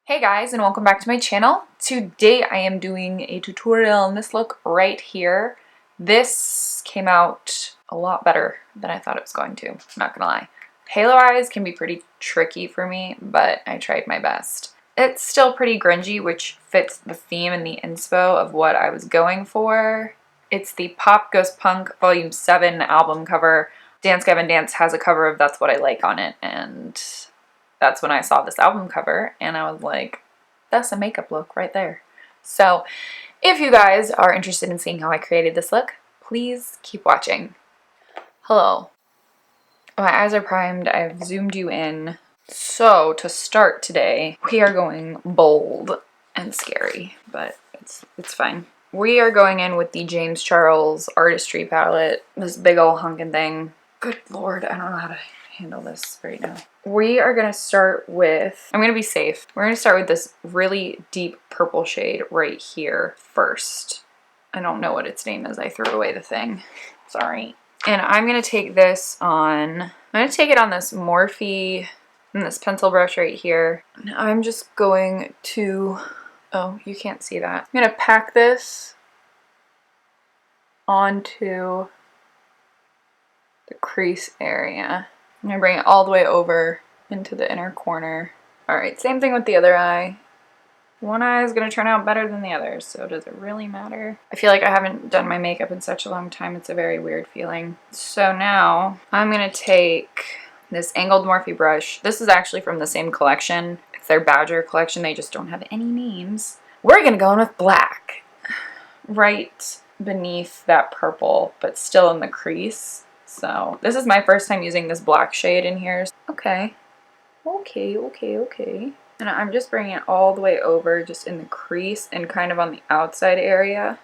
Hey guys, and welcome back to my channel. Today I am doing a tutorial on this look right here. This came out a lot better than I thought it was going to, I'm not gonna lie. Halo eyes can be pretty tricky for me, but I tried my best. It's still pretty grungy, which fits the theme and the inspo of what I was going for. It's the Pop Goes Punk Volume 7 album cover. Dance Gavin Dance has a cover of That's What I Like on it, and that's when I saw this album cover and I was like, that's a makeup look right there. So if you guys are interested in seeing how I created this look, please keep watching. Hello. My eyes are primed. I've zoomed you in. So to start today, we are going bold and scary, but it's fine. We are going in with the James Charles Artistry palette, this big ol' hunkin' thing. Good Lord, I don't know how to handle this right now. We are gonna start with, I'm gonna be safe. We're gonna start with this really deep purple shade right here first. I don't know what its name is. I threw away the thing. Sorry. And I'm gonna take this on, I'm gonna take it on this Morphe and this pencil brush right here. And I'm just going to, oh, you can't see that. I'm gonna pack this onto the crease area. I'm gonna bring it all the way over into the inner corner. All right, same thing with the other eye. One eye is gonna turn out better than the other, so does it really matter? I feel like I haven't done my makeup in such a long time. It's a very weird feeling. So now I'm gonna take this angled Morphe brush. This is actually from the same collection. It's their Badger collection. They just don't have any names. We're gonna go in with black right beneath that purple, but still in the crease. So this is my first time using this black shade in here. Okay. And I'm just bringing it all the way over just in the crease and kind of on the outside area.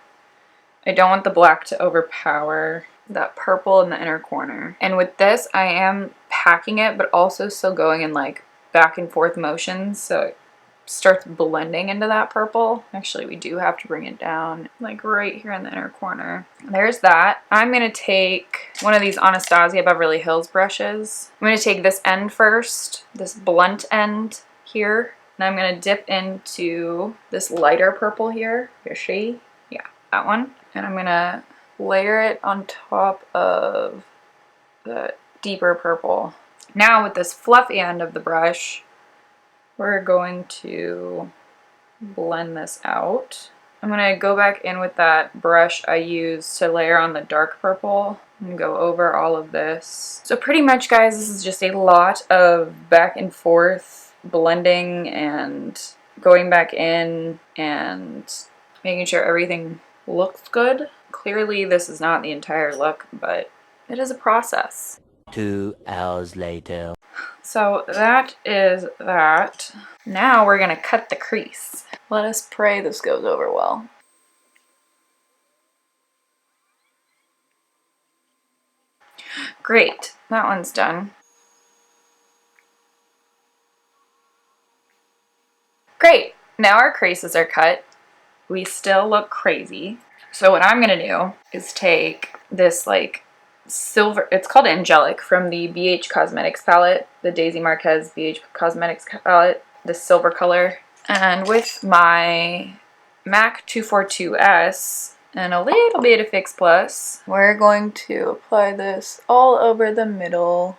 I don't want the black to overpower that purple in the inner corner. And with this, I am packing it, but also still going in like back and forth motions. So it starts blending into that purple. Actually, we do have to bring it down like right here in the inner corner. There's that. I'm gonna take one of these Anastasia Beverly Hills brushes. I'm gonna take this end first, this blunt end here, and I'm gonna dip into this lighter purple here. Fishy. Yeah, that one. And I'm gonna layer it on top of the deeper purple. Now with this fluffy end of the brush, we're going to blend this out. I'm gonna go back in with that brush I used to layer on the dark purple and go over all of this. So pretty much, guys, this is just a lot of back and forth blending and going back in and making sure everything looks good. Clearly this is not the entire look, but it is a process. 2 hours later. So that is that. Now we're gonna cut the crease. Let us pray this goes over well. Great, that one's done. Great, now our creases are cut. We still look crazy. So what I'm gonna do is take this like silver, it's called Angelic from the BH Cosmetics palette, the Daisy Marquez BH Cosmetics palette, the silver color. And with my MAC 242S and a little bit of Fix Plus, we're going to apply this all over the middle.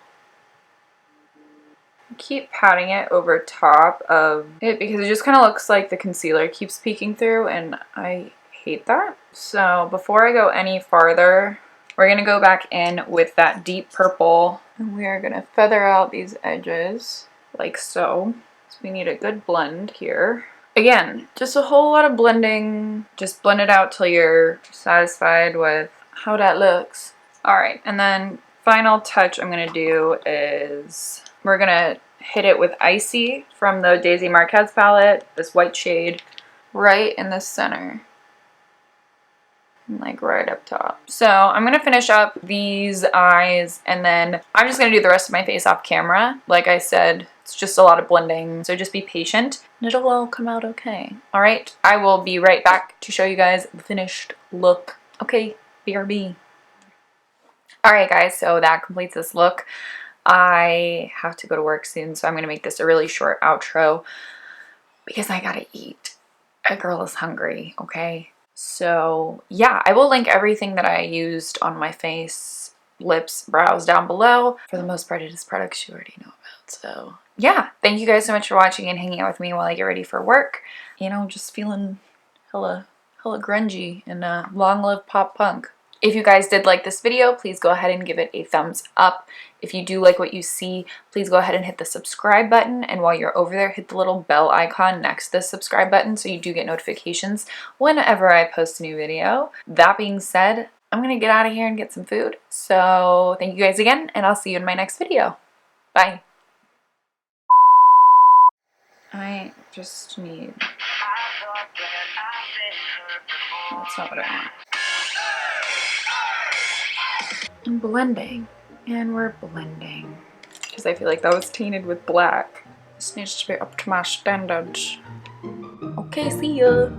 Keep patting it over top of it because it just kind of looks like the concealer keeps peeking through, and I hate that. So before I go any farther, we're going to go back in with that deep purple, and we are going to feather out these edges like so. So we need a good blend here. Again, just a whole lot of blending. Just blend it out till you're satisfied with how that looks. Alright, and then final touch I'm going to do is we're going to hit it with Icy from the Daisy Marquez palette, this white shade, right in the center. Like right up top. So I'm going to finish up these eyes, and then I'm just going to do the rest of my face off camera. Like I said, it's just a lot of blending, so just be patient and it'll all come out okay. Alright, I will be right back to show you guys the finished look. Okay, BRB. Alright guys, so that completes this look. I have to go to work soon, so I'm going to make this a really short outro. because I gotta eat. A girl is hungry, okay? So yeah, I will link everything that I used on my face, lips, brows down below. For the most part, it is products you already know about. So yeah, thank you guys so much for watching and hanging out with me while I get ready for work. You know, just feeling hella grungy and long live pop punk. If you guys did like this video, please go ahead and give it a thumbs up. If you do like what you see, please go ahead and hit the subscribe button. And while you're over there, hit the little bell icon next to the subscribe button so you do get notifications whenever I post a new video. That being said, I'm gonna get out of here and get some food. So thank you guys again, and I'll see you in my next video. Bye. I just need... That's not what I want. I'm blending, and we're blending. Because I feel like that was tainted with black. This needs to be up to my standards. Okay, see ya.